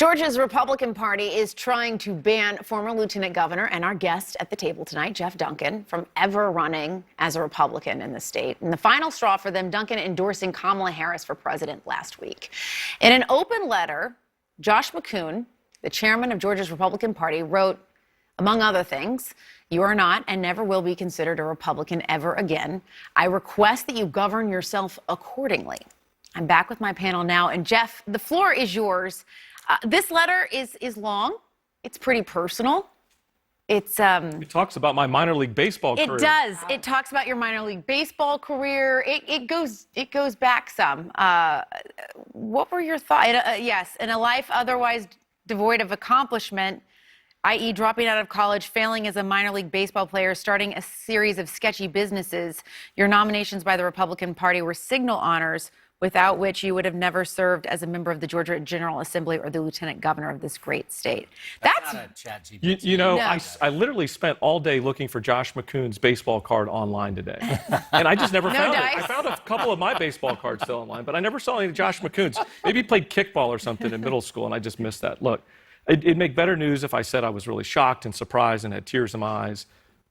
Georgia's Republican Party is trying to ban former Lieutenant Governor and our guest at the table tonight, Jeff Duncan, from ever running as a Republican in the state. And the final straw for them, Duncan endorsing Kamala Harris for president last week. In an open letter, Josh McCoon, the chairman of Georgia's Republican Party, wrote, among other things, "You are not and never will be considered a Republican ever again. I request that you govern yourself accordingly." I'm back with my panel now. And Jeff, the floor is yours. This letter is long. It's pretty personal. It talks about my minor league baseball career. It does. It talks about your minor league baseball career. It goes back some. What were your thoughts? Yes, in a life otherwise devoid of accomplishment, i.e. dropping out of college, failing as a minor league baseball player, starting a series of sketchy businesses, your nominations by the Republican Party were signal honors without which you would have never served as a member of the Georgia General Assembly or the lieutenant governor of this great state. That's not a chat GPT. You know, no. I literally spent all day looking for Josh McCoon's baseball card online today. And I just never found it. I found a couple of my baseball cards still online, but I never saw any of Josh McCoon's. Maybe he played kickball or something in middle school, and I just missed that. Look, it'd make better news if I said I was really shocked and surprised and had tears in my eyes.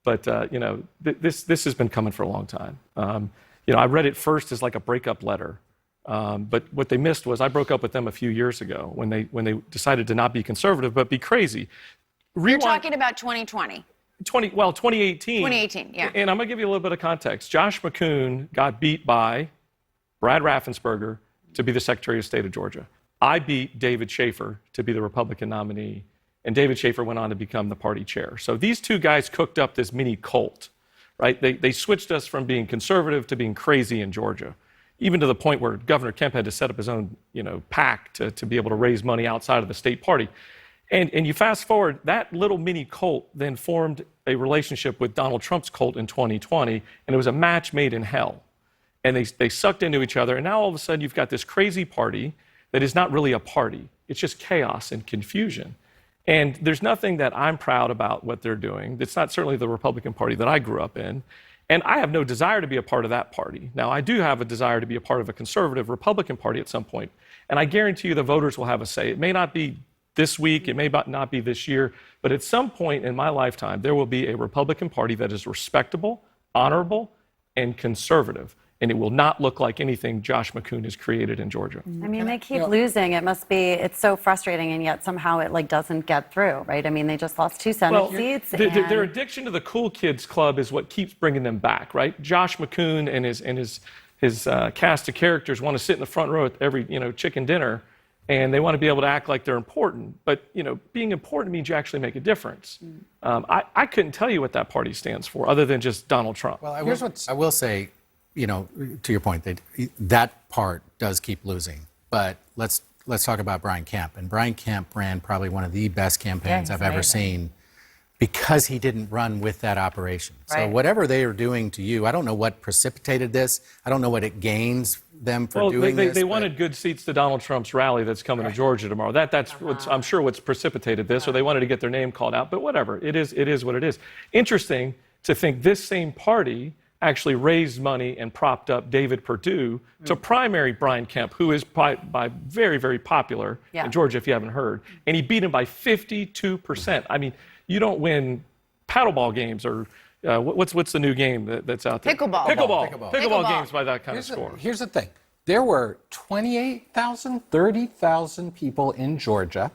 But, you know, this has been coming for a long time. You know, I read it first as like a breakup letter. But what they missed was I broke up with them a few years ago when they decided to not be conservative but be crazy. You're talking about 2020. 2018. 2018, yeah. And I'm going to give you a little bit of context. Josh McCoon got beat by Brad Raffensperger to be the Secretary of State of Georgia. I beat David Schaefer to be the Republican nominee, and David Schaefer went on to become the party chair. So these two guys cooked up this mini cult, right? They switched us from being conservative to being crazy in Georgia, even to the point where Governor Kemp had to set up his own, PAC to be able to raise money outside of the state party. And you fast forward, that little mini cult then formed a relationship with Donald Trump's cult in 2020, and it was a match made in hell. And they sucked into each other, and now all of a sudden you've got this crazy party that is not really a party. It's just chaos and confusion. And there's nothing that I'm proud about what they're doing. It's not certainly the Republican Party that I grew up in. And I have no desire to be a part of that party. Now, I do have a desire to be a part of a conservative Republican Party at some point. And I guarantee you the voters will have a say. It may not be this week, it may not be this year, but at some point in my lifetime, there will be a Republican Party that is respectable, honorable, and conservative. And it will not look like anything Josh McCoon has created in Georgia. I mean, they keep losing. It's so frustrating, and yet somehow it doesn't get through, right? I mean, they just lost 2 Senate seats. Their addiction to the cool kids club is what keeps bringing them back, right? Josh McCoon and his cast of characters want to sit in the front row at every chicken dinner, and they want to be able to act like they're important. But being important means you actually make a difference. I couldn't tell you what that party stands for, other than just Donald Trump. Well, I will say, to your point, that part does keep losing. But let's talk about Brian Kemp. And Brian Kemp ran probably one of the best campaigns I've ever seen because he didn't run with that operation. Right. So whatever they are doing to you, I don't know what precipitated this. I don't know what it gains them for doing this. They wanted good seats to Donald Trump's rally that's coming to Georgia tomorrow. That's I'm sure what's precipitated this, or they wanted to get their name called out. But whatever, it is what it is. Interesting to think this same party actually raised money and propped up David Perdue to primary Brian Kemp, who is by very, very popular in Georgia, if you haven't heard. And he beat him by 52%. I mean, you don't win paddleball games or what's the new game that's out there? Pickleball games by that kind of score. Here's the thing. There were 28,000, 30,000 people in Georgia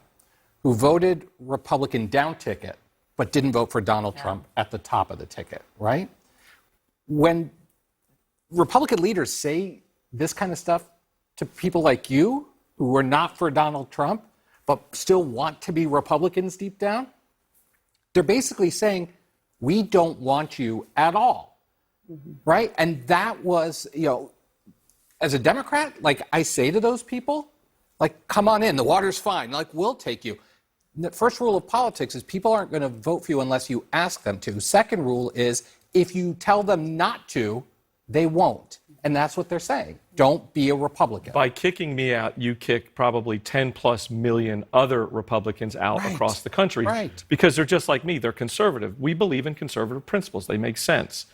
who voted Republican down ticket, but didn't vote for Donald Trump at the top of the ticket, right? When Republican leaders say this kind of stuff to people like you, who were not for Donald Trump, but still want to be Republicans deep down, they're basically saying, we don't want you at all, right? And that was, as a Democrat, I say to those people, come on in, the water's fine, we'll take you. The first rule of politics is people aren't going to vote for you unless you ask them to. Second rule is, if you tell them not to, they won't. And that's what they're saying. Don't be a Republican. By kicking me out, you kick probably 10+ million other Republicans out across the country. Because they're just like me. They're conservative. We believe in conservative principles. They make sense.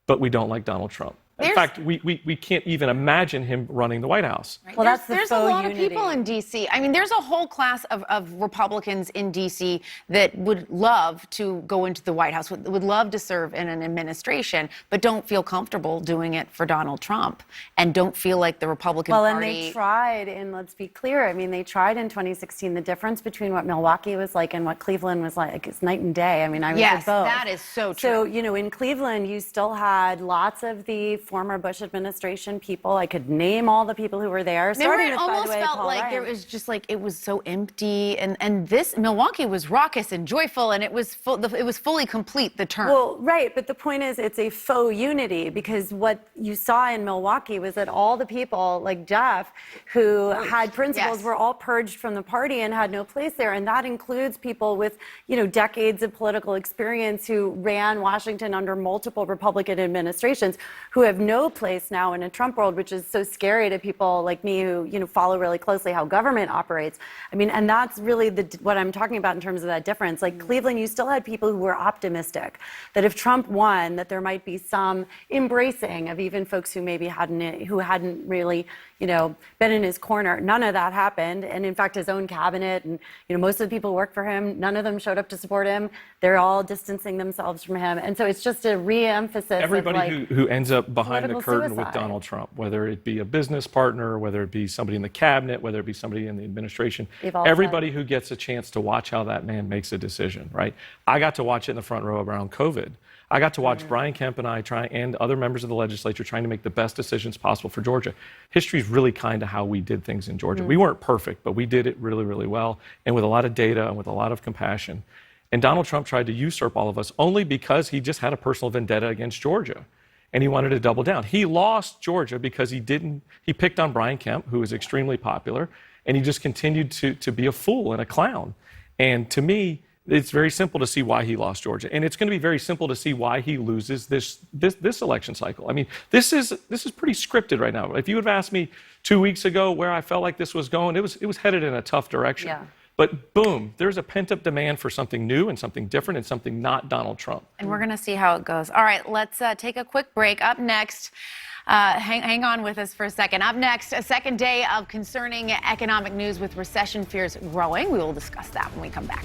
But we don't like Donald Trump. In fact, we can't even imagine him running the White House. Well, that's the there's a faux lot unity. of people in D.C. I mean, there's a whole class of Republicans in D.C. that would love to go into the White House, would love to serve in an administration, but don't feel comfortable doing it for Donald Trump and don't feel like the Republican Well, Party... and they tried, and let's be clear, I mean, they tried in 2016. The difference between what Milwaukee was like and what Cleveland was like is night and day. I mean, I was Yes, at both. that is so true. So, you know, in Cleveland, you still had lots of the former Bush administration people. I could name all the people who were there. Remember, Starting it with, by the almost way, felt Paul like Ryan. there was just like, it was so empty. And this, Milwaukee was raucous and joyful, and it was fully complete, the term. Well, right, but the point is it's a faux unity, because what you saw in Milwaukee was that all the people like Jeff who had principles Yes. were all purged from the party and had no place there, and that includes people with, you know, decades of political experience who ran Washington under multiple Republican administrations, who have no place now in a Trump world, which is so scary to people like me who, you know, follow really closely how government operates. I mean, and that's really what I'm talking about in terms of that difference. Like Cleveland, you still had people who were optimistic that if Trump won, that there might be some embracing of even folks who maybe hadn't really, you know, been in his corner. None of that happened. And in fact, his own cabinet and, you know, most of the people who work for him, none of them showed up to support him. They're all distancing themselves from him. And so it's just a re-emphasis Everybody of like, who ends up behind the political curtain with suicide. Donald Trump, whether it be a business partner, whether it be somebody in the cabinet, whether it be somebody in the administration, They've all everybody who gets a chance to watch how that man makes a decision, right? I got to watch it in the front row around COVID. I got to watch Brian Kemp and and other members of the legislature trying to make the best decisions possible for Georgia. History is really kind of how we did things in Georgia. We weren't perfect, but we did it really, really well, and with a lot of data and with a lot of compassion. And Donald Trump tried to usurp all of us only because he just had a personal vendetta against Georgia, and he wanted to double down. He lost Georgia because he picked on Brian Kemp, who was extremely popular, and he just continued to be a fool and a clown. And to me, it's very simple to see why he lost Georgia, and it's going to be very simple to see why he loses this election cycle. I mean, this is pretty scripted right now. If you would have asked me 2 weeks ago where I felt like this was going, it was headed in a tough direction. Yeah. But boom, there's a pent-up demand for something new and something different and something not Donald Trump. And we're going to see how it goes. All right, let's take a quick break. Up next, hang on with us for a second. Up next, a second day of concerning economic news with recession fears growing. We will discuss that when we come back.